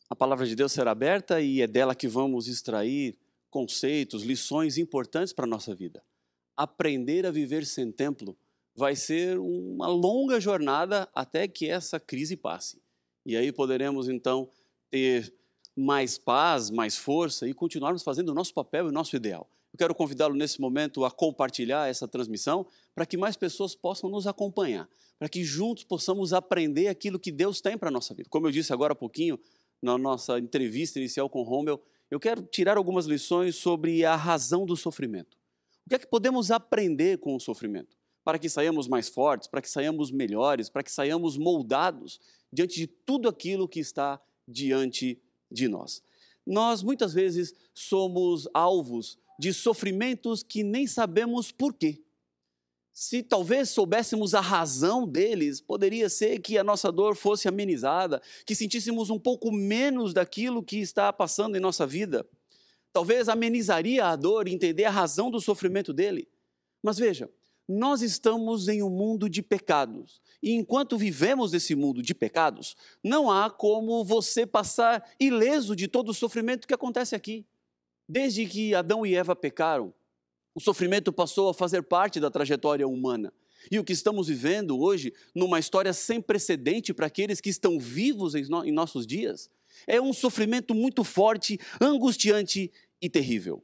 A palavra de Deus será aberta e é dela que vamos extrair conceitos, lições importantes para a nossa vida. Aprender a viver sem templo vai ser uma longa jornada até que essa crise passe. E aí poderemos então ter mais paz, mais força e continuarmos fazendo o nosso papel e o nosso ideal. Eu quero convidá-lo nesse momento a compartilhar essa transmissão para que mais pessoas possam nos acompanhar, para que juntos possamos aprender aquilo que Deus tem para a nossa vida. Como eu disse agora há pouquinho, na nossa entrevista inicial com Rommel, eu quero tirar algumas lições sobre a razão do sofrimento. O que é que podemos aprender com o sofrimento? Para que saiamos mais fortes, para que saiamos melhores, para que saiamos moldados diante de tudo aquilo que está diante de nós. Nós, muitas vezes, somos alvos de sofrimentos que nem sabemos por quê. Se talvez soubéssemos a razão deles, poderia ser que a nossa dor fosse amenizada, que sentíssemos um pouco menos daquilo que está passando em nossa vida. Talvez amenizaria a dor e entender a razão do sofrimento dele. Mas veja, nós estamos em um mundo de pecados. E enquanto vivemos nesse mundo de pecados, não há como você passar ileso de todo o sofrimento que acontece aqui. Desde que Adão e Eva pecaram, o sofrimento passou a fazer parte da trajetória humana. E o que estamos vivendo hoje, numa história sem precedente para aqueles que estão vivos em nossos dias, é um sofrimento muito forte, angustiante e terrível.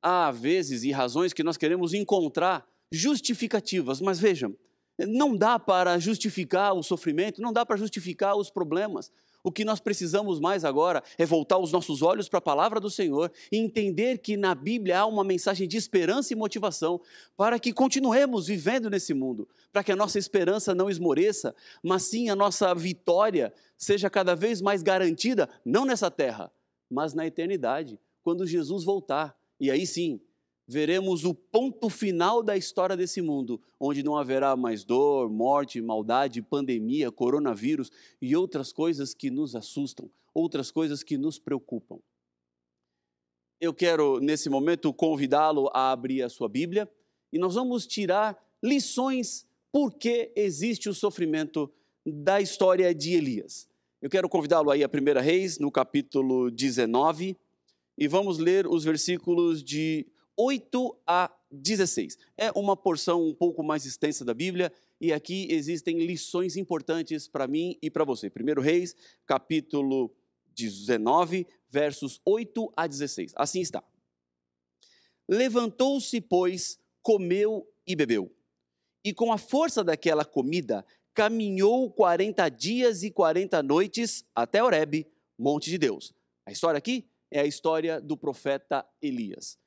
Há vezes e razões que nós queremos encontrar justificativas, mas vejam, não dá para justificar o sofrimento, não dá para justificar os problemas. O que nós precisamos mais agora é voltar os nossos olhos para a palavra do Senhor e entender que na Bíblia há uma mensagem de esperança e motivação para que continuemos vivendo nesse mundo, para que a nossa esperança não esmoreça, mas sim a nossa vitória seja cada vez mais garantida, não nessa terra, mas na eternidade, quando Jesus voltar. E aí sim, veremos o ponto final da história desse mundo, onde não haverá mais dor, morte, maldade, pandemia, coronavírus e outras coisas que nos assustam, outras coisas que nos preocupam. Eu quero, nesse momento, convidá-lo a abrir a sua Bíblia e nós vamos tirar lições por que existe o sofrimento da história de Elias. Eu quero convidá-lo aí a 1 Reis, no capítulo 19, e vamos ler os versículos de 8 a 16. É uma porção um pouco mais extensa da Bíblia e aqui existem lições importantes para mim e para você. 1 Reis, capítulo 19, versos 8 a 16. Assim está. Levantou-se, pois, comeu e bebeu. E com a força daquela comida, caminhou 40 dias e 40 noites até Horebe, monte de Deus. A história aqui é a história do profeta Elias.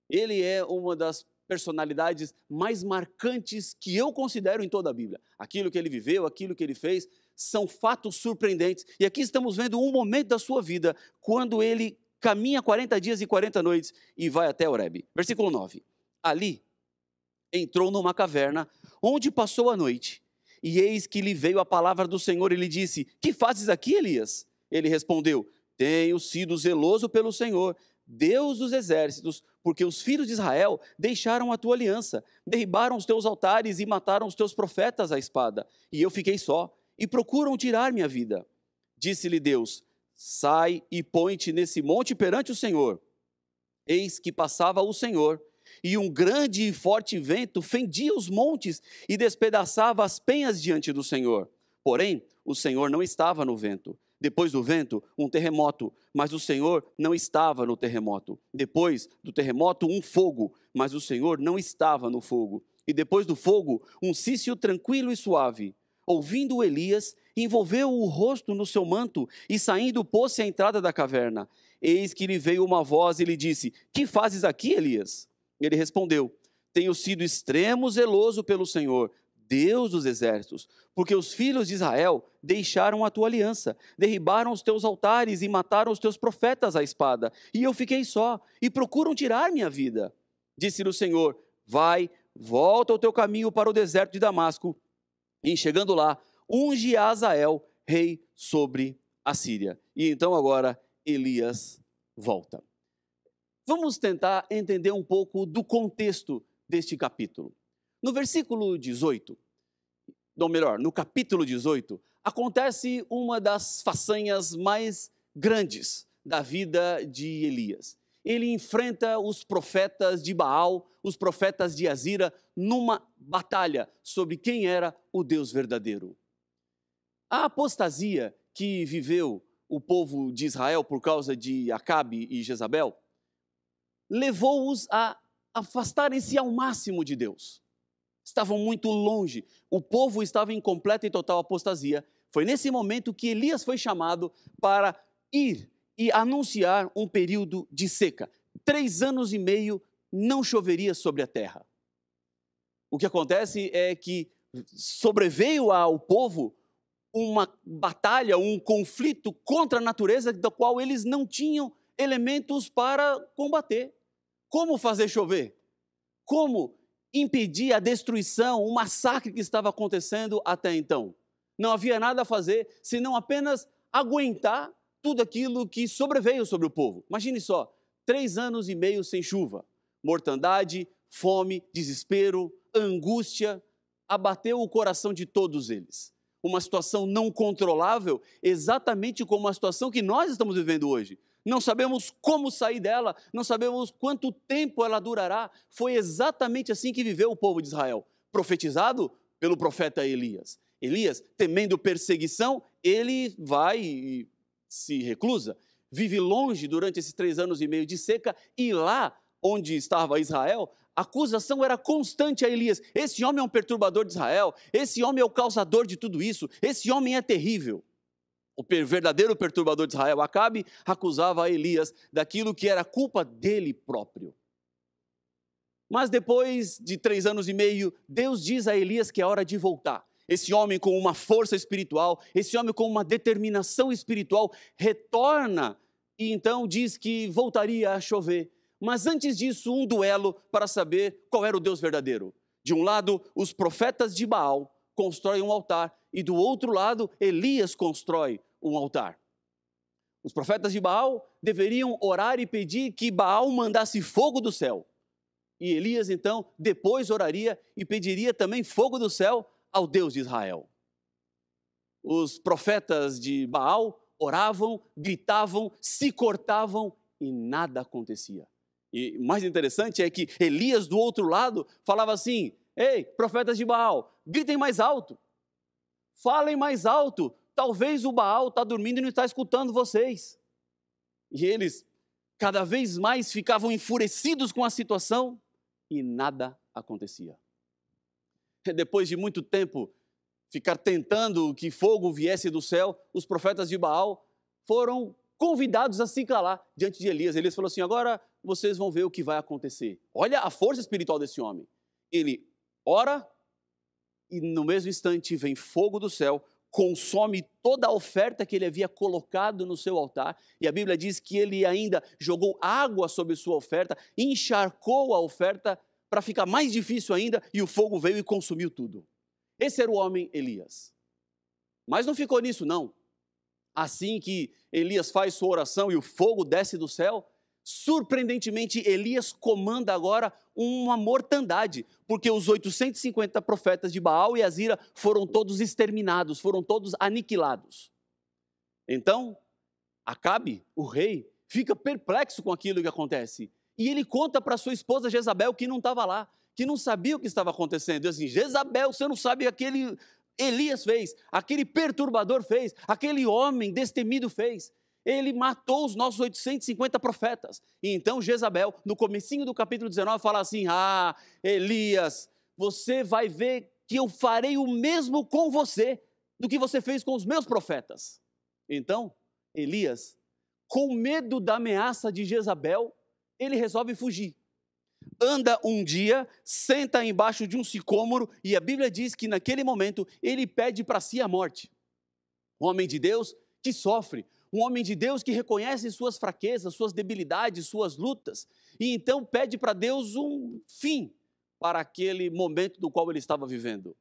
Ele é uma das personalidades mais marcantes que eu considero em toda a Bíblia. Aquilo que ele viveu, aquilo que ele fez, são fatos surpreendentes. E aqui estamos vendo um momento da sua vida, quando ele caminha 40 dias e 40 noites e vai até Horebe. Versículo 9. Ali entrou numa caverna, onde passou a noite. E eis que lhe veio a palavra do Senhor e lhe disse: que fazes aqui, Elias? Ele respondeu: tenho sido zeloso pelo Senhor, Deus dos exércitos, porque os filhos de Israel deixaram a tua aliança, derribaram os teus altares e mataram os teus profetas à espada. E eu fiquei só, e procuram tirar minha vida. Disse-lhe Deus: sai e põe-te nesse monte perante o Senhor. Eis que passava o Senhor, e um grande e forte vento fendia os montes e despedaçava as penhas diante do Senhor. Porém, o Senhor não estava no vento. Depois do vento, um terremoto, mas o Senhor não estava no terremoto. Depois do terremoto, um fogo, mas o Senhor não estava no fogo. E depois do fogo, um cício tranquilo e suave. Ouvindo Elias, envolveu o rosto no seu manto e saindo pôs-se à entrada da caverna. Eis que lhe veio uma voz e lhe disse: que fazes aqui, Elias? Ele respondeu: tenho sido extremo zeloso pelo Senhor, Deus dos exércitos, porque os filhos de Israel deixaram a tua aliança, derribaram os teus altares e mataram os teus profetas à espada, e eu fiquei só, e procuram tirar minha vida. Disse-lhe o Senhor: vai, volta ao teu caminho para o deserto de Damasco, e chegando lá, unge Azael, rei sobre a Síria. E então agora Elias volta. Vamos tentar entender um pouco do contexto deste capítulo. No versículo 18, ou melhor, no capítulo 18, acontece uma das façanhas mais grandes da vida de Elias. Ele enfrenta os profetas de Baal, os profetas de Azira, numa batalha sobre quem era o Deus verdadeiro. A apostasia que viveu o povo de Israel por causa de Acabe e Jezabel levou-os a afastarem-se ao máximo de Deus. Estavam muito longe, o povo estava em completa e total apostasia. Foi nesse momento que Elias foi chamado para ir e anunciar um período de seca. 3 anos e meio não choveria sobre a terra. O que acontece é que sobreveio ao povo uma batalha, um conflito contra a natureza, da qual eles não tinham elementos para combater. Como fazer chover? Como impedir a destruição, o massacre que estava acontecendo até então? Não havia nada a fazer, senão apenas aguentar tudo aquilo que sobreveio sobre o povo. Imagine só, 3 anos e meio sem chuva, mortandade, fome, desespero, angústia, abateu o coração de todos eles. Uma situação não controlável, exatamente como a situação que nós estamos vivendo hoje. Não sabemos como sair dela, não sabemos quanto tempo ela durará. Foi exatamente assim que viveu o povo de Israel, profetizado pelo profeta Elias. Elias, temendo perseguição, ele vai e se reclusa, vive longe durante esses 3 anos e meio de seca, e lá onde estava Israel, a acusação era constante a Elias. Esse homem é um perturbador de Israel, esse homem é o causador de tudo isso, esse homem é terrível. O verdadeiro perturbador de Israel, Acabe, acusava a Elias daquilo que era culpa dele próprio. Mas depois de 3 anos e meio, Deus diz a Elias que é hora de voltar. Esse homem com uma força espiritual, esse homem com uma determinação espiritual, retorna e então diz que voltaria a chover. Mas antes disso, um duelo para saber qual era o Deus verdadeiro. De um lado, os profetas de Baal constroem um altar, e do outro lado, Elias constrói um altar. Os profetas de Baal deveriam orar e pedir que Baal mandasse fogo do céu. E Elias, então, depois oraria e pediria também fogo do céu ao Deus de Israel. Os profetas de Baal oravam, gritavam, se cortavam e nada acontecia. E o mais interessante é que Elias, do outro lado, falava assim: ei, profetas de Baal, gritem mais alto, falem mais alto, talvez o Baal está dormindo e não está escutando vocês. E eles cada vez mais ficavam enfurecidos com a situação e nada acontecia. Depois de muito tempo ficar tentando que fogo viesse do céu, os profetas de Baal foram convidados a se calar diante de Elias. Elias falou assim: agora vocês vão ver o que vai acontecer. Olha a força espiritual desse homem. Ele ora e no mesmo instante vem fogo do céu, consome toda a oferta que ele havia colocado no seu altar, e a Bíblia diz que ele ainda jogou água sobre sua oferta, encharcou a oferta para ficar mais difícil ainda, e o fogo veio e consumiu tudo. Esse era o homem Elias. Mas não ficou nisso, não. Assim que Elias faz sua oração e o fogo desce do céu, surpreendentemente Elias comanda agora uma mortandade, porque os 850 profetas de Baal e Azira foram todos exterminados, foram todos aniquilados. Então, Acabe, o rei, fica perplexo com aquilo que acontece. E ele conta para sua esposa Jezabel, que não estava lá, que não sabia o que estava acontecendo. Diz assim: Jezabel, você não sabe o que aquele Elias fez, aquele perturbador fez, aquele homem destemido fez. Ele matou os nossos 850 profetas. E então Jezabel, no comecinho do capítulo 19, fala assim: ah, Elias, você vai ver que eu farei o mesmo com você do que você fez com os meus profetas. Então, Elias, com medo da ameaça de Jezabel, ele resolve fugir. Anda um dia, senta embaixo de um sicômoro, e a Bíblia diz que naquele momento ele pede para si a morte. Um homem de Deus que sofre, um homem de Deus que reconhece suas fraquezas, suas debilidades, suas lutas, e então pede para Deus um fim para aquele momento do qual ele estava vivendo.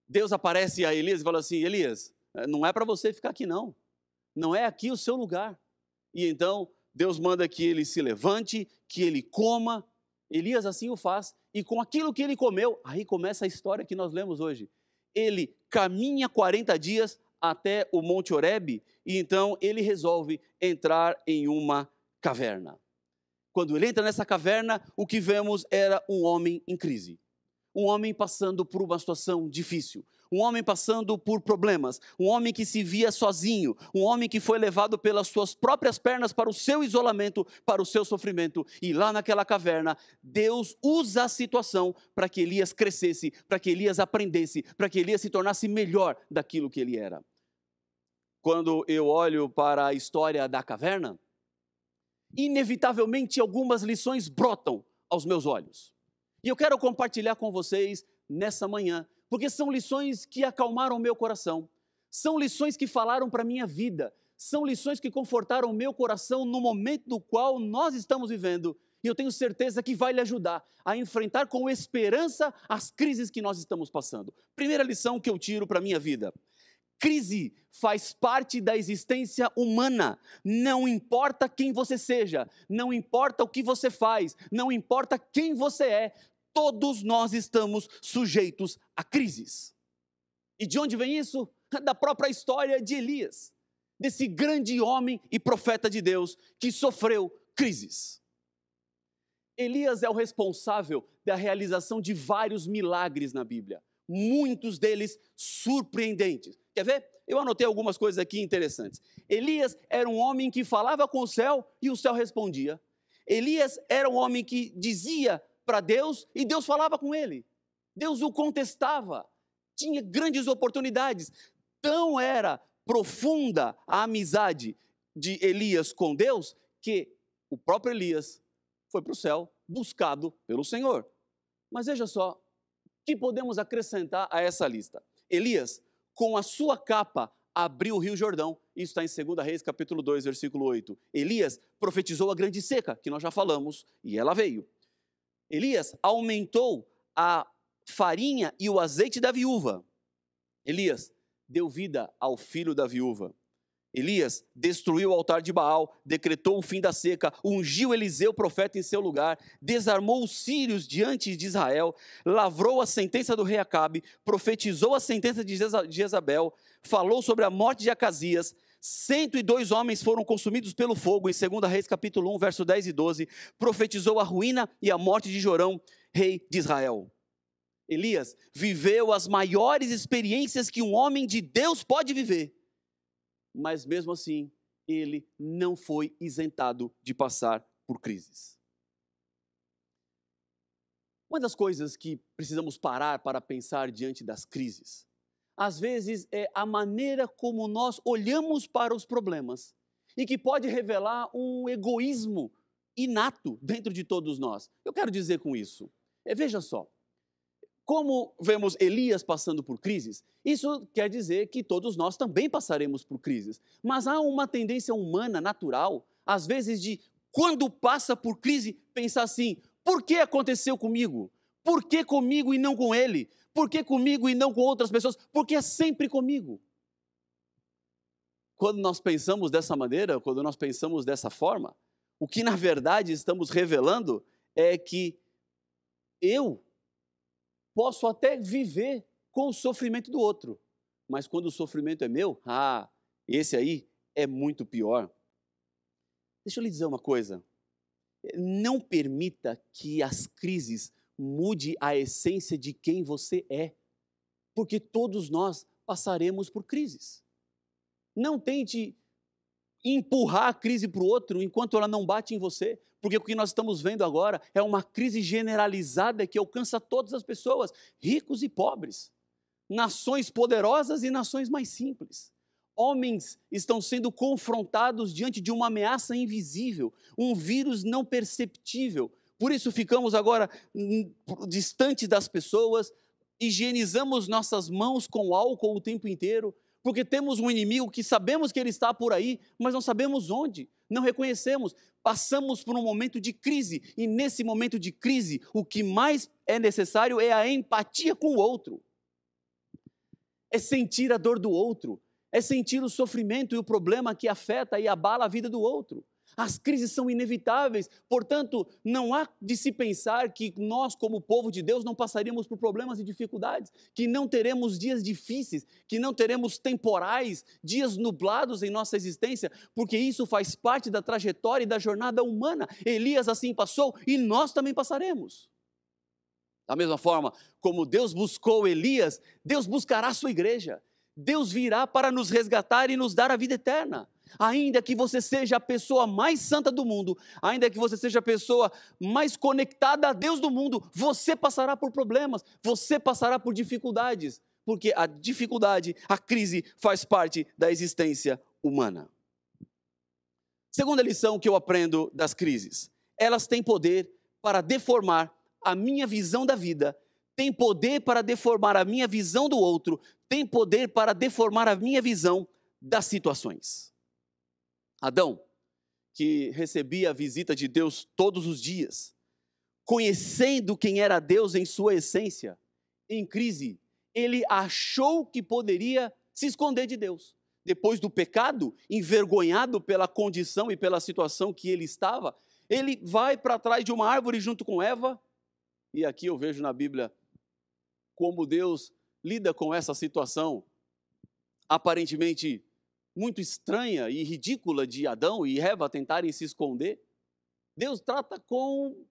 Deus aparece a Elias e fala assim: Elias, não é para você ficar aqui não, não é aqui o seu lugar. E então Deus manda que ele se levante, que ele coma. Elias assim o faz, e com aquilo que ele comeu, aí começa a história que nós lemos hoje. ele caminha 40 dias até o Monte Horebe e então ele resolve entrar em uma caverna. Quando ele entra nessa caverna, o que vemos era um homem em crise. Um homem passando por uma situação difícil, um homem passando por problemas, um homem que se via sozinho, um homem que foi levado pelas suas próprias pernas para o seu isolamento, para o seu sofrimento. E lá naquela caverna, Deus usa a situação para que Elias crescesse, para que Elias aprendesse, para que Elias se tornasse melhor daquilo que ele era. Quando eu olho para a história da caverna, inevitavelmente algumas lições brotam aos meus olhos. E eu quero compartilhar com vocês nessa manhã, porque são lições que acalmaram o meu coração, são lições que falaram para a minha vida, são lições que confortaram o meu coração no momento no qual nós estamos vivendo, e eu tenho certeza que vai lhe ajudar a enfrentar com esperança as crises que nós estamos passando. Primeira lição que eu tiro para a minha vida: crise faz parte da existência humana. Não importa quem você seja, não importa o que você faz, não importa quem você é, todos nós estamos sujeitos a crises. E de onde vem isso? Da própria história de Elias, desse grande homem e profeta de Deus que sofreu crises. Elias é o responsável da realização de vários milagres na Bíblia, muitos deles surpreendentes. Quer ver? Eu anotei algumas coisas aqui interessantes. Elias era um homem que falava com o céu e o céu respondia. Elias era um homem que dizia para Deus e Deus falava com ele. Deus o contestava. Tinha grandes oportunidades. Tão era profunda a amizade de Elias com Deus que o próprio Elias foi para o céu buscado pelo Senhor. Mas veja só, o que podemos acrescentar a essa lista? Elias, com a sua capa, abriu o Rio Jordão. Isso está em 2 Reis, capítulo 2, versículo 8. Elias profetizou a grande seca, que nós já falamos, e ela veio. Elias aumentou a farinha e o azeite da viúva. Elias deu vida ao filho da viúva. Elias destruiu o altar de Baal, decretou o fim da seca, ungiu Eliseu, profeta, em seu lugar, desarmou os sírios diante de Israel, lavrou a sentença do rei Acabe, profetizou a sentença de Jezabel, falou sobre a morte de Acasias. 102 homens foram consumidos pelo fogo, em 2 Reis capítulo 1, verso 10 e 12, profetizou a ruína e a morte de Jorão, rei de Israel. Elias viveu as maiores experiências que um homem de Deus pode viver, mas mesmo assim, ele não foi isentado de passar por crises. Uma das coisas que precisamos parar para pensar diante das crises, às vezes, é a maneira como nós olhamos para os problemas e que pode revelar um egoísmo inato dentro de todos nós. Eu quero dizer com isso, veja só, como vemos Elias passando por crises, isso quer dizer que todos nós também passaremos por crises. Mas há uma tendência humana, natural, às vezes de, quando passa por crise, pensar assim: por que aconteceu comigo? Por que comigo e não com ele? Por que comigo e não com outras pessoas? Por que é sempre comigo? Quando nós pensamos dessa maneira, quando nós pensamos dessa forma, o que na verdade estamos revelando é que eu posso até viver com o sofrimento do outro, mas quando o sofrimento é meu, esse aí é muito pior. Deixa eu lhe dizer uma coisa, não permita que as crises mude a essência de quem você é, porque todos nós passaremos por crises. Não tente empurrar a crise para o outro enquanto ela não bate em você, porque o que nós estamos vendo agora é uma crise generalizada que alcança todas as pessoas, ricos e pobres, nações poderosas e nações mais simples. Homens estão sendo confrontados diante de uma ameaça invisível, um vírus não perceptível. Por isso ficamos agora distantes das pessoas, higienizamos nossas mãos com álcool o tempo inteiro, porque temos um inimigo que sabemos que ele está por aí, mas não sabemos onde, não reconhecemos. Passamos por um momento de crise, e nesse momento de crise, o que mais é necessário é a empatia com o outro. É sentir a dor do outro, é sentir o sofrimento e o problema que afeta e abala a vida do outro. As crises são inevitáveis, portanto, não há de se pensar que nós, como povo de Deus, não passaríamos por problemas e dificuldades, que não teremos dias difíceis, que não teremos temporais, dias nublados em nossa existência, porque isso faz parte da trajetória e da jornada humana. Elias assim passou e nós também passaremos. Da mesma forma como Deus buscou Elias, Deus buscará a sua igreja. Deus virá para nos resgatar e nos dar a vida eterna. Ainda que você seja a pessoa mais santa do mundo, ainda que você seja a pessoa mais conectada a Deus do mundo, você passará por problemas, você passará por dificuldades, porque a dificuldade, a crise faz parte da existência humana. Segunda lição que eu aprendo das crises: elas têm poder para deformar a minha visão da vida, têm poder para deformar a minha visão do outro, têm poder para deformar a minha visão das situações. Adão, que recebia a visita de Deus todos os dias, conhecendo quem era Deus em sua essência, em crise, ele achou que poderia se esconder de Deus. Depois do pecado, envergonhado pela condição e pela situação que ele estava, ele vai para trás de uma árvore junto com Eva, e aqui eu vejo na Bíblia como Deus lida com essa situação aparentemente muito estranha e ridícula de Adão e Eva tentarem se esconder. Deus trata com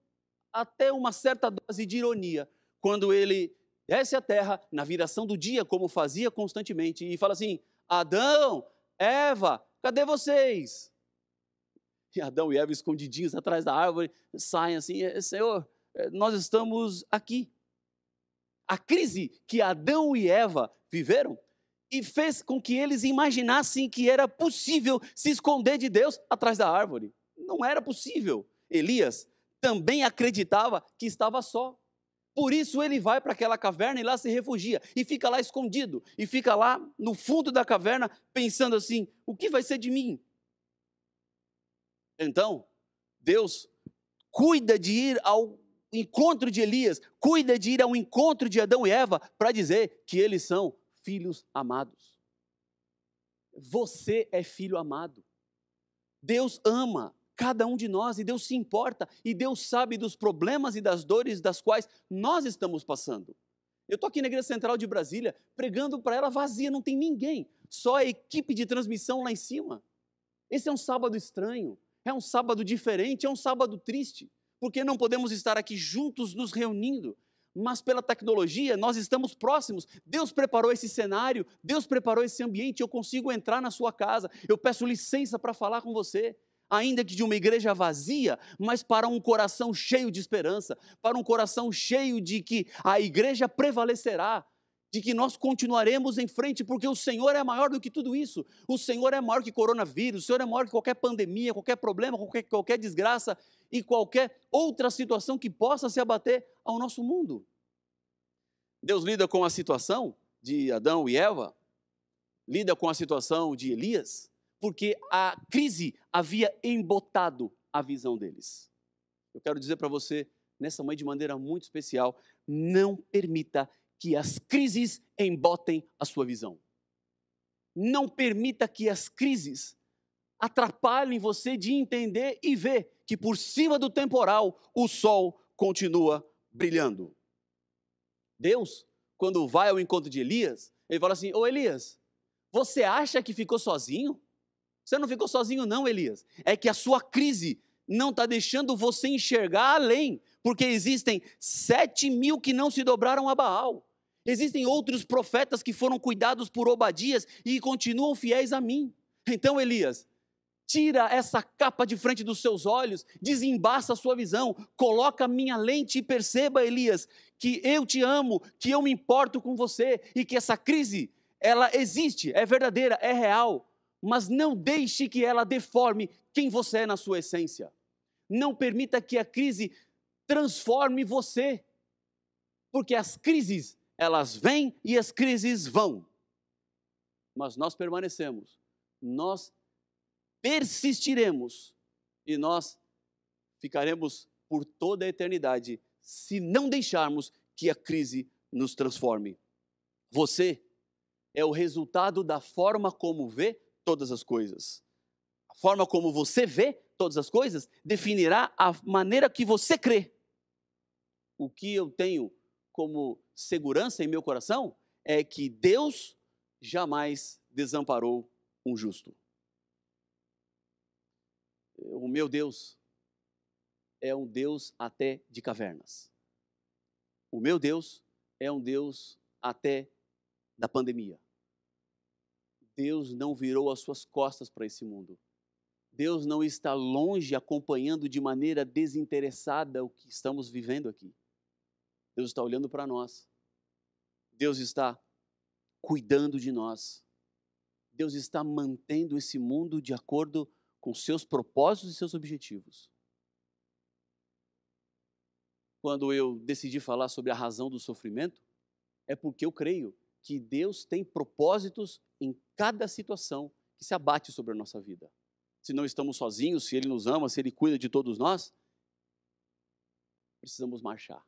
até uma certa dose de ironia, quando ele desce à terra na viração do dia, como fazia constantemente, e fala assim: Adão, Eva, cadê vocês? E Adão e Eva, escondidinhos atrás da árvore, saem assim: Senhor, nós estamos aqui. A crise que Adão e Eva viveram e fez com que eles imaginassem que era possível se esconder de Deus atrás da árvore. Não era possível. Elias também acreditava que estava só. Por isso ele vai para aquela caverna e lá se refugia, e fica lá escondido, e fica lá no fundo da caverna pensando assim: o que vai ser de mim? Então, Deus cuida de ir ao encontro de Elias, cuida de ir ao encontro de Adão e Eva para dizer que eles são filhos amados. Você é filho amado. Deus ama cada um de nós e Deus se importa e Deus sabe dos problemas e das dores das quais nós estamos passando. Eu estou aqui na Igreja Central de Brasília pregando para ela vazia, não tem ninguém, só a equipe de transmissão lá em cima. Esse é um sábado estranho, é um sábado diferente, é um sábado triste, porque não podemos estar aqui juntos nos reunindo. Mas pela tecnologia nós estamos próximos. Deus preparou esse cenário, Deus preparou esse ambiente, eu consigo entrar na sua casa, eu peço licença para falar com você, ainda que de uma igreja vazia, mas para um coração cheio de esperança, para um coração cheio de que a igreja prevalecerá, de que nós continuaremos em frente, porque o Senhor é maior do que tudo isso. O Senhor é maior que coronavírus, o Senhor é maior que qualquer pandemia, qualquer problema, qualquer desgraça e qualquer outra situação que possa se abater ao nosso mundo. Deus lida com a situação de Adão e Eva, lida com a situação de Elias, porque a crise havia embotado a visão deles. Eu quero dizer para você, nessa manhã de maneira muito especial, não permita que as crises embotem a sua visão. Não permita que as crises atrapalhem você de entender e ver que por cima do temporal o sol continua brilhando. Deus, quando vai ao encontro de Elias, ele fala assim: ô Elias, você acha que ficou sozinho? Você não ficou sozinho não, Elias. É que a sua crise não está deixando você enxergar além, porque existem 7.000 que não se dobraram a Baal. Existem outros profetas que foram cuidados por Obadias e continuam fiéis a mim. Então, Elias, tira essa capa de frente dos seus olhos, desembaça a sua visão, coloca a minha lente e perceba, Elias, que eu te amo, que eu me importo com você e que essa crise, ela existe, é verdadeira, é real, mas não deixe que ela deforme quem você é na sua essência. Não permita que a crise transforme você, porque as crises, elas vêm e as crises vão, mas nós permanecemos, nós persistiremos e nós ficaremos por toda a eternidade se não deixarmos que a crise nos transforme. Você é o resultado da forma como vê todas as coisas. A forma como você vê todas as coisas definirá a maneira que você crê. O que eu tenho como segurança em meu coração é que Deus jamais desamparou um justo. O meu Deus é um Deus até de cavernas. O meu Deus é um Deus até da pandemia. Deus não virou as suas costas para esse mundo. Deus não está longe acompanhando de maneira desinteressada o que estamos vivendo aqui. Deus está olhando para nós. Deus está cuidando de nós. Deus está mantendo esse mundo de acordo com seus propósitos e seus objetivos. Quando eu decidi falar sobre a razão do sofrimento, é porque eu creio que Deus tem propósitos em cada situação que se abate sobre a nossa vida. Se não estamos sozinhos, se Ele nos ama, se Ele cuida de todos nós, precisamos marchar.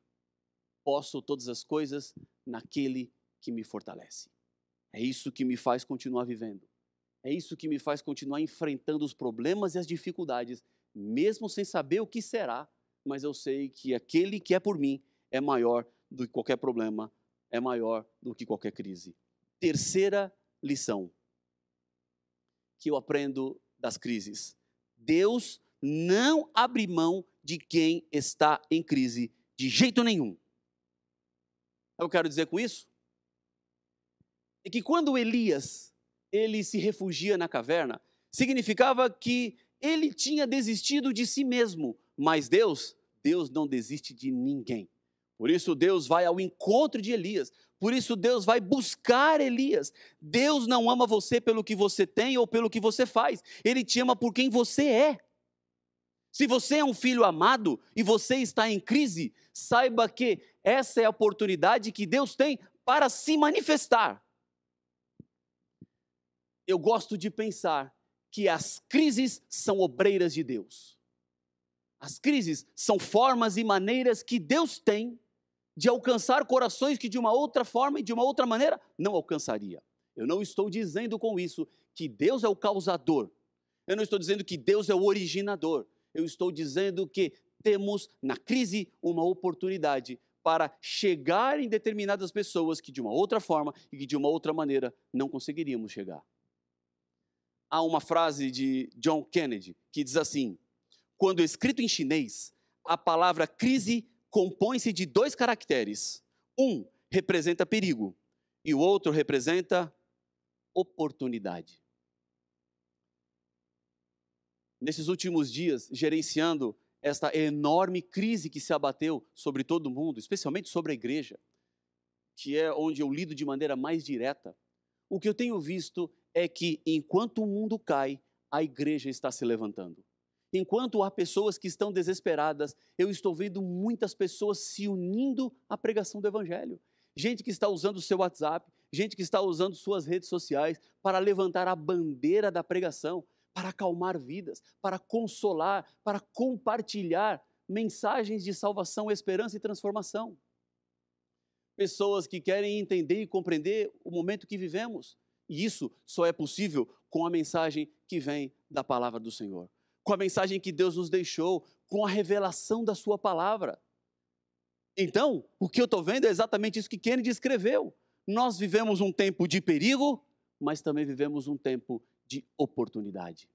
Posso todas as coisas naquele que me fortalece. É isso que me faz continuar vivendo. É isso que me faz continuar enfrentando os problemas e as dificuldades, mesmo sem saber o que será, mas eu sei que aquele que é por mim é maior do que qualquer problema, é maior do que qualquer crise. Terceira lição que eu aprendo das crises: Deus não abre mão de quem está em crise de jeito nenhum. Eu quero dizer com isso é que quando Elias ele se refugia na caverna, significava que ele tinha desistido de si mesmo, mas Deus não desiste de ninguém. Por isso Deus vai ao encontro de Elias, por isso Deus vai buscar Elias. Deus não ama você pelo que você tem ou pelo que você faz, Ele te ama por quem você é. Se você é um filho amado e você está em crise, saiba que essa é a oportunidade que Deus tem para se manifestar. Eu gosto de pensar que as crises são obreiras de Deus. As crises são formas e maneiras que Deus tem de alcançar corações que de uma outra forma e de uma outra maneira não alcançaria. Eu não estou dizendo com isso que Deus é o causador. Eu não estou dizendo que Deus é o originador. Eu estou dizendo que temos na crise uma oportunidade para chegar em determinadas pessoas que de uma outra forma e que de uma outra maneira não conseguiríamos chegar. Há uma frase de John Kennedy que diz assim: quando escrito em chinês, a palavra crise compõe-se de 2 caracteres. Um representa perigo e o outro representa oportunidade. Nesses últimos dias, gerenciando esta enorme crise que se abateu sobre todo mundo, especialmente sobre a igreja, que é onde eu lido de maneira mais direta, o que eu tenho visto é que enquanto o mundo cai, a igreja está se levantando. Enquanto há pessoas que estão desesperadas, eu estou vendo muitas pessoas se unindo à pregação do Evangelho. Gente que está usando o seu WhatsApp, gente que está usando suas redes sociais para levantar a bandeira da pregação, para acalmar vidas, para consolar, para compartilhar mensagens de salvação, esperança e transformação. Pessoas que querem entender e compreender o momento que vivemos. E isso só é possível com a mensagem que vem da palavra do Senhor. Com a mensagem que Deus nos deixou, com a revelação da sua palavra. Então, o que eu estou vendo é exatamente isso que Kennedy escreveu. Nós vivemos um tempo de perigo, mas também vivemos um tempo de oportunidade.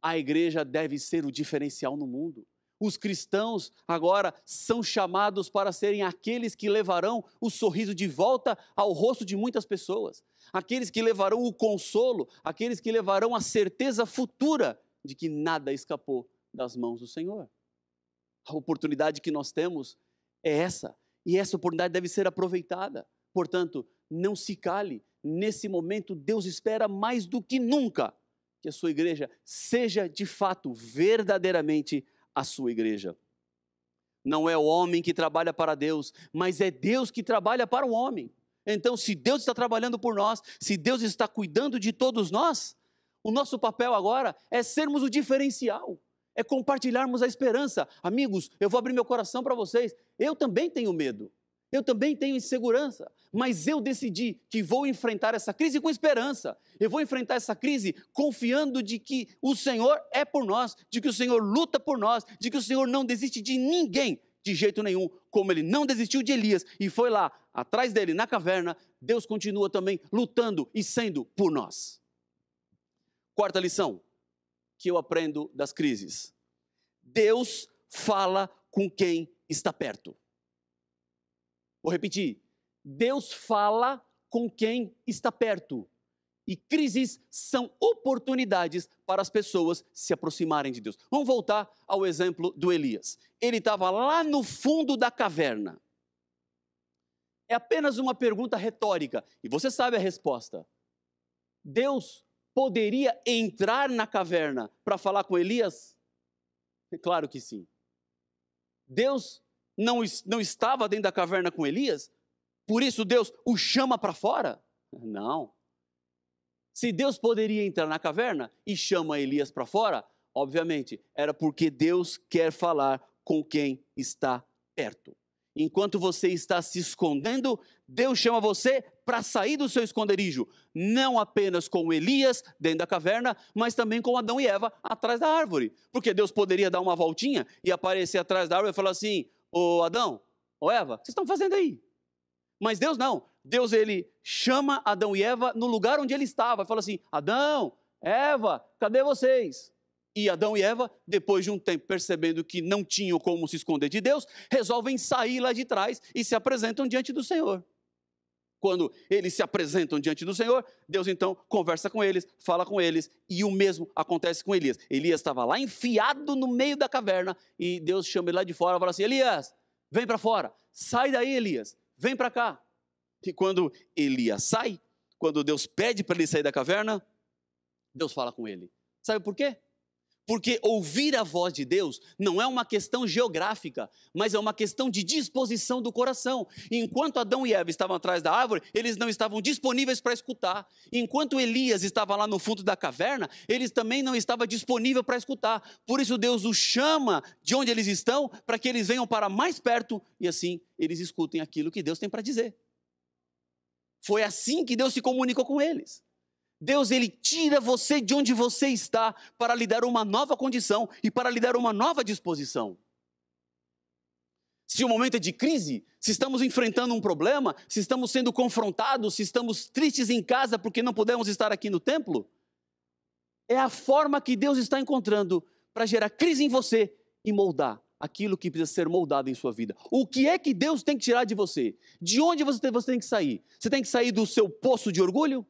A igreja deve ser o diferencial no mundo. Os cristãos agora são chamados para serem aqueles que levarão o sorriso de volta ao rosto de muitas pessoas. Aqueles que levarão o consolo, aqueles que levarão a certeza futura de que nada escapou das mãos do Senhor. A oportunidade que nós temos é essa, e essa oportunidade deve ser aproveitada. Portanto, não se cale. Nesse momento, Deus espera mais do que nunca que a sua igreja seja de fato, verdadeiramente a sua igreja. Não é o homem que trabalha para Deus, mas é Deus que trabalha para o homem. Então, se Deus está trabalhando por nós, se Deus está cuidando de todos nós, o nosso papel agora é sermos o diferencial, é compartilharmos a esperança. Amigos, eu vou abrir meu coração para vocês. Eu também tenho medo. Eu também tenho insegurança, mas eu decidi que vou enfrentar essa crise com esperança. Eu vou enfrentar essa crise confiando de que o Senhor é por nós, de que o Senhor luta por nós, de que o Senhor não desiste de ninguém de jeito nenhum, como ele não desistiu de Elias e foi lá atrás dele na caverna. Deus continua também lutando e sendo por nós. Quarta lição que eu aprendo das crises: Deus fala com quem está perto. Vou repetir: Deus fala com quem está perto. E crises são oportunidades para as pessoas se aproximarem de Deus. Vamos voltar ao exemplo do Elias. Ele estava lá no fundo da caverna. É apenas uma pergunta retórica, e você sabe a resposta. Deus poderia entrar na caverna para falar com Elias? É claro que sim. Deus não estava dentro da caverna com Elias? Por isso Deus o chama para fora? Não. Se Deus poderia entrar na caverna e chama Elias para fora, obviamente, era porque Deus quer falar com quem está perto. Enquanto você está se escondendo, Deus chama você para sair do seu esconderijo. Não apenas com Elias dentro da caverna, mas também com Adão e Eva atrás da árvore. Porque Deus poderia dar uma voltinha e aparecer atrás da árvore e falar assim: ô Adão, ô Eva, o que vocês estão fazendo aí? Mas Deus não. Deus, ele chama Adão e Eva no lugar onde ele estava. E fala assim: Adão, Eva, cadê vocês? E Adão e Eva, depois de um tempo percebendo que não tinham como se esconder de Deus, resolvem sair lá de trás e se apresentam diante do Senhor. Quando eles se apresentam diante do Senhor, Deus então conversa com eles, fala com eles, e o mesmo acontece com Elias. Elias estava lá enfiado no meio da caverna, e Deus chama ele lá de fora e fala assim: Elias, vem para fora, sai daí, Elias, vem para cá. E quando Elias sai, quando Deus pede para ele sair da caverna, Deus fala com ele. Sabe por quê? Porque ouvir a voz de Deus não é uma questão geográfica, mas é uma questão de disposição do coração. Enquanto Adão e Eva estavam atrás da árvore, eles não estavam disponíveis para escutar. Enquanto Elias estava lá no fundo da caverna, eles também não estavam disponíveis para escutar. Por isso Deus os chama de onde eles estão, para que eles venham para mais perto e assim eles escutem aquilo que Deus tem para dizer. Foi assim que Deus se comunicou com eles. Deus, ele tira você de onde você está para lhe dar uma nova condição e para lhe dar uma nova disposição. Se o momento é de crise, se estamos enfrentando um problema, se estamos sendo confrontados, se estamos tristes em casa porque não podemos estar aqui no templo, é a forma que Deus está encontrando para gerar crise em você e moldar aquilo que precisa ser moldado em sua vida. O que é que Deus tem que tirar de você? De onde você tem que sair? Você tem que sair do seu poço de orgulho?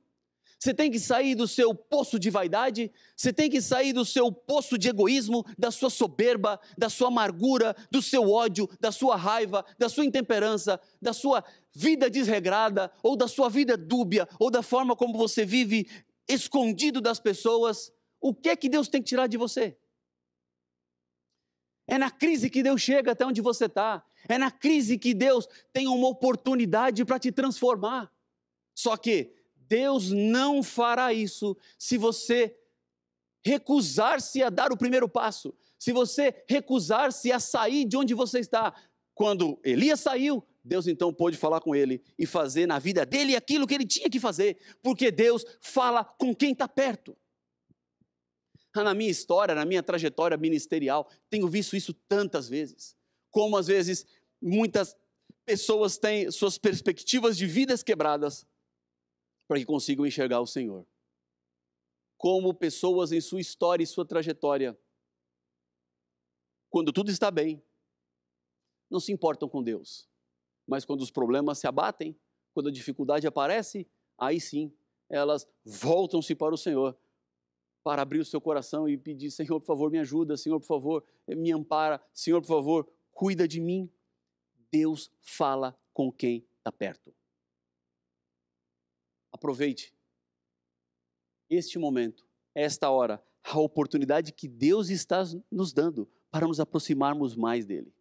Você tem que sair do seu poço de vaidade, você tem que sair do seu poço de egoísmo, da sua soberba, da sua amargura, do seu ódio, da sua raiva, da sua intemperança, da sua vida desregrada, ou da sua vida dúbia, ou da forma como você vive escondido das pessoas. O que é que Deus tem que tirar de você? É na crise que Deus chega até onde você está. É na crise que Deus tem uma oportunidade para te transformar. Só que Deus não fará isso se você recusar-se a dar o primeiro passo, se você recusar-se a sair de onde você está. Quando Elias saiu, Deus então pôde falar com ele e fazer na vida dele aquilo que ele tinha que fazer, porque Deus fala com quem está perto. Na minha história, na minha trajetória ministerial, tenho visto isso tantas vezes, como às vezes muitas pessoas têm suas perspectivas de vidas quebradas, para que consigam enxergar o Senhor. Como pessoas em sua história e sua trajetória, quando tudo está bem, não se importam com Deus. Mas quando os problemas se abatem, quando a dificuldade aparece, aí sim, elas voltam-se para o Senhor, para abrir o seu coração e pedir: Senhor, por favor, me ajuda, Senhor, por favor, me ampara, Senhor, por favor, cuida de mim. Deus fala com quem está perto. Aproveite este momento, esta hora, a oportunidade que Deus está nos dando para nos aproximarmos mais dEle,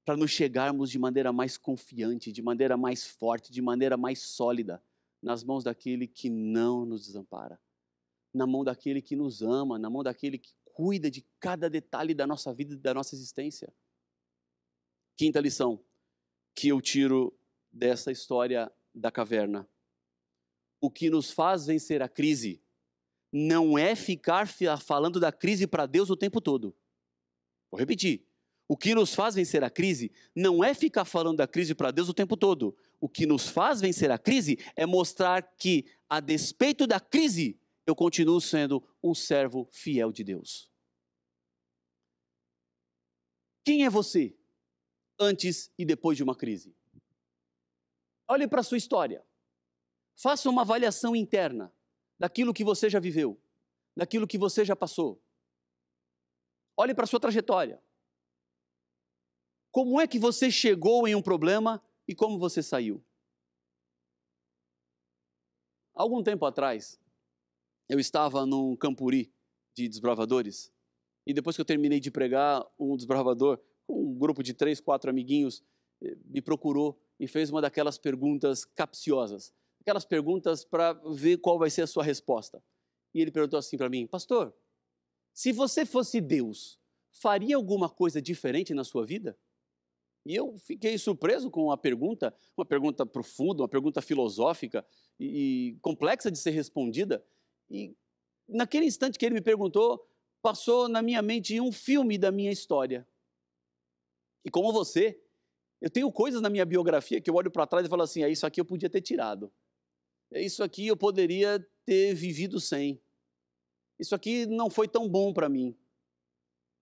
para nos chegarmos de maneira mais confiante, de maneira mais forte, de maneira mais sólida, nas mãos daquele que não nos desampara, na mão daquele que nos ama, na mão daquele que cuida de cada detalhe da nossa vida e da nossa existência. Quinta lição que eu tiro dessa história da caverna. O que nos faz vencer a crise não é ficar falando da crise para Deus o tempo todo. Vou repetir. O que nos faz vencer a crise não é ficar falando da crise para Deus o tempo todo. O que nos faz vencer a crise é mostrar que, a despeito da crise, eu continuo sendo um servo fiel de Deus. Quem é você antes e depois de uma crise? Olhe para a sua história. Faça uma avaliação interna daquilo que você já viveu, daquilo que você já passou. Olhe para a sua trajetória. Como é que você chegou em um problema e como você saiu? Algum tempo atrás, eu estava num campuri de desbravadores e depois que eu terminei de pregar, um desbravador, um grupo de 3, 4 amiguinhos, me procurou e fez uma daquelas perguntas capciosas. Aquelas perguntas para ver qual vai ser a sua resposta. E ele perguntou assim para mim: pastor, se você fosse Deus, faria alguma coisa diferente na sua vida? E eu fiquei surpreso com a pergunta, uma pergunta profunda, uma pergunta filosófica e complexa de ser respondida. E naquele instante que ele me perguntou, passou na minha mente um filme da minha história. E como você, eu tenho coisas na minha biografia que eu olho para trás e falo assim: isso aqui eu podia ter tirado. Isso aqui eu poderia ter vivido sem. Isso aqui não foi tão bom para mim.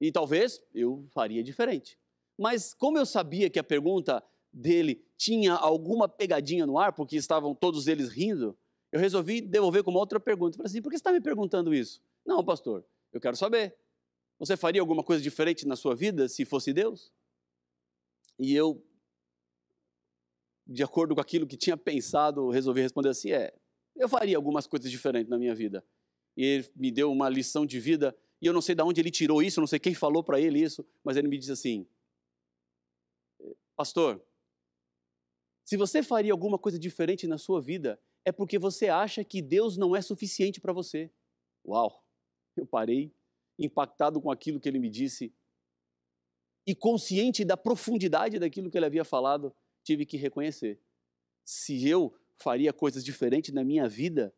E talvez eu faria diferente. Mas como eu sabia que a pergunta dele tinha alguma pegadinha no ar, porque estavam todos eles rindo, eu resolvi devolver com uma outra pergunta. Eu falei assim: por que você está me perguntando isso? Não, pastor, eu quero saber. Você faria alguma coisa diferente na sua vida se fosse Deus? E eu, de acordo com aquilo que tinha pensado, resolvi responder assim: eu faria algumas coisas diferentes na minha vida. E ele me deu uma lição de vida, e eu não sei de onde ele tirou isso, eu não sei quem falou para ele isso, mas ele me disse assim: pastor, se você faria alguma coisa diferente na sua vida, é porque você acha que Deus não é suficiente para você. Uau! Eu parei, impactado com aquilo que ele me disse, e consciente da profundidade daquilo que ele havia falado, tive que reconhecer. Se eu faria coisas diferentes na minha vida,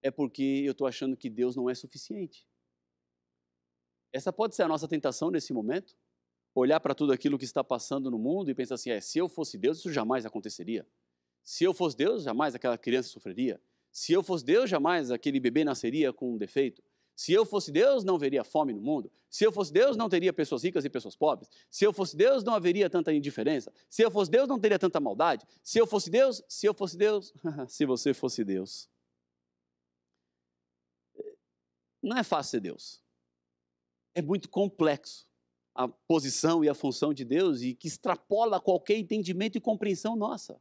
é porque eu estou achando que Deus não é suficiente. Essa pode ser a nossa tentação nesse momento. Olhar para tudo aquilo que está passando no mundo e pensar assim: se eu fosse Deus, isso jamais aconteceria. Se eu fosse Deus, jamais aquela criança sofreria. Se eu fosse Deus, jamais aquele bebê nasceria com um defeito. Se eu fosse Deus, não haveria fome no mundo. Se eu fosse Deus, não teria pessoas ricas e pessoas pobres. Se eu fosse Deus, não haveria tanta indiferença. Se eu fosse Deus, não teria tanta maldade. Se eu fosse Deus, se você fosse Deus. Não é fácil ser Deus. É muito complexo a posição e a função de Deus e que extrapola qualquer entendimento e compreensão nossa.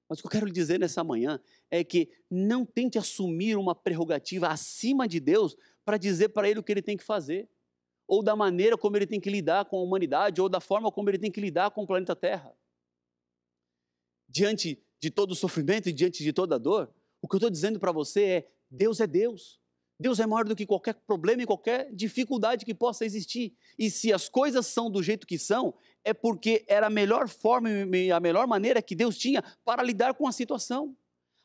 Mas o que eu quero lhe dizer nessa manhã é que não tente assumir uma prerrogativa acima de Deus para dizer para Ele o que Ele tem que fazer, ou da maneira como Ele tem que lidar com a humanidade, ou da forma como Ele tem que lidar com o planeta Terra. Diante de todo o sofrimento e diante de toda a dor, o que eu estou dizendo para você é: Deus é Deus. Deus é maior do que qualquer problema e qualquer dificuldade que possa existir. E se as coisas são do jeito que são, é porque era a melhor forma e a melhor maneira que Deus tinha para lidar com a situação.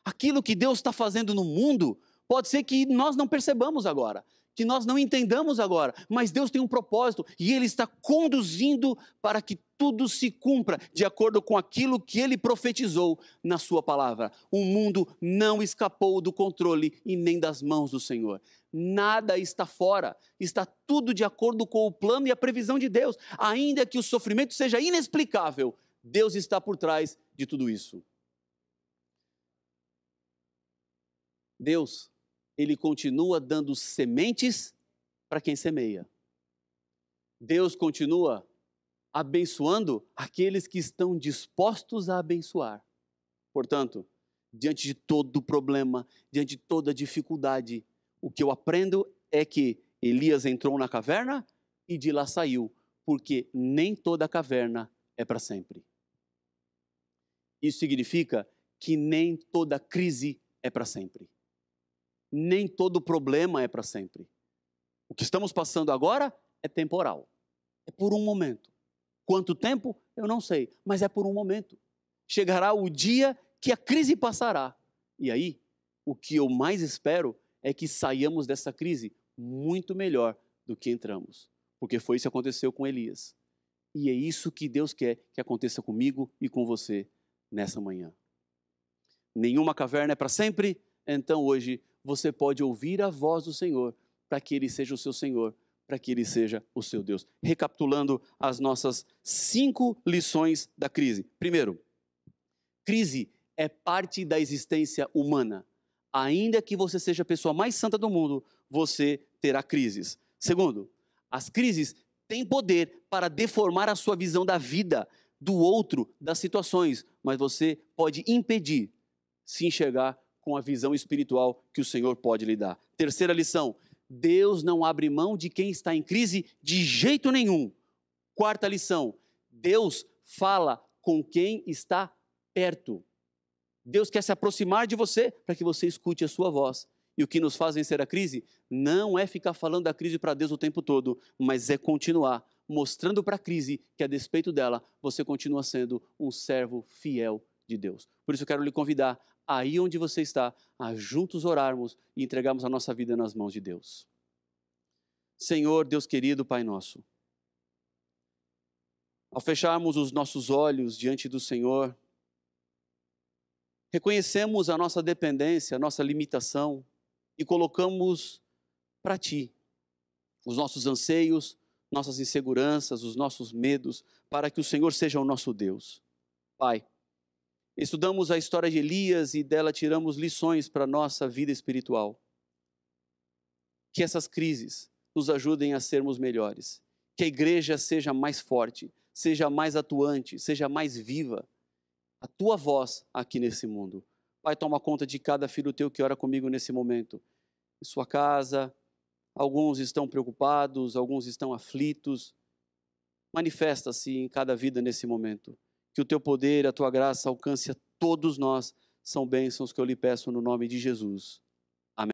Aquilo que Deus está fazendo no mundo, pode ser que nós não percebamos agora, que nós não entendamos agora, mas Deus tem um propósito e Ele está conduzindo para que tudo se cumpra de acordo com aquilo que Ele profetizou na sua palavra. O mundo não escapou do controle e nem das mãos do Senhor. Nada está fora, está tudo de acordo com o plano e a previsão de Deus. Ainda que o sofrimento seja inexplicável, Deus está por trás de tudo isso. Deus, Ele continua dando sementes para quem semeia. Deus continua abençoando aqueles que estão dispostos a abençoar. Portanto, diante de todo problema, diante de toda dificuldade, o que eu aprendo é que Elias entrou na caverna e de lá saiu, porque nem toda caverna é para sempre. Isso significa que nem toda crise é para sempre. Nem todo problema é para sempre. O que estamos passando agora é temporal. É por um momento. Quanto tempo? Eu não sei, mas é por um momento. chegará o dia que a crise passará. E aí, o que eu mais espero é que saiamos dessa crise muito melhor do que entramos. Porque foi isso que aconteceu com Elias. E é isso que Deus quer que aconteça comigo e com você nessa manhã. Nenhuma caverna é para sempre, então hoje você pode ouvir a voz do Senhor para que Ele seja o seu Senhor, para que Ele seja o seu Deus. Recapitulando as nossas 5 lições da crise. Primeiro, crise é parte da existência humana. Ainda que você seja a pessoa mais santa do mundo, você terá crises. Segundo, as crises têm poder para deformar a sua visão da vida, do outro, das situações, mas você pode impedir se enxergar com a visão espiritual que o Senhor pode lhe dar. Terceira lição, Deus não abre mão de quem está em crise de jeito nenhum. Quarta lição, Deus fala com quem está perto. Deus quer se aproximar de você para que você escute a sua voz. E o que nos faz vencer a crise não é ficar falando da crise para Deus o tempo todo, mas é continuar mostrando para a crise que, a despeito dela, você continua sendo um servo fiel de Deus. Por isso eu quero lhe convidar, aí onde você está, a juntos orarmos e entregarmos a nossa vida nas mãos de Deus. Senhor, Deus querido, Pai nosso, ao fecharmos os nossos olhos diante do Senhor, reconhecemos a nossa dependência, a nossa limitação e colocamos para Ti os nossos anseios, nossas inseguranças, os nossos medos, para que o Senhor seja o nosso Deus. Pai, estudamos a história de Elias e dela tiramos lições para a nossa vida espiritual. Que essas crises nos ajudem a sermos melhores. Que a igreja seja mais forte, seja mais atuante, seja mais viva. A Tua voz aqui nesse mundo. Pai, toma conta de cada filho Teu que ora comigo nesse momento. Em sua casa, alguns estão preocupados, alguns estão aflitos. Manifesta-se em cada vida nesse momento. Que o Teu poder, a Tua graça alcance a todos nós. São bênçãos que eu lhe peço no nome de Jesus.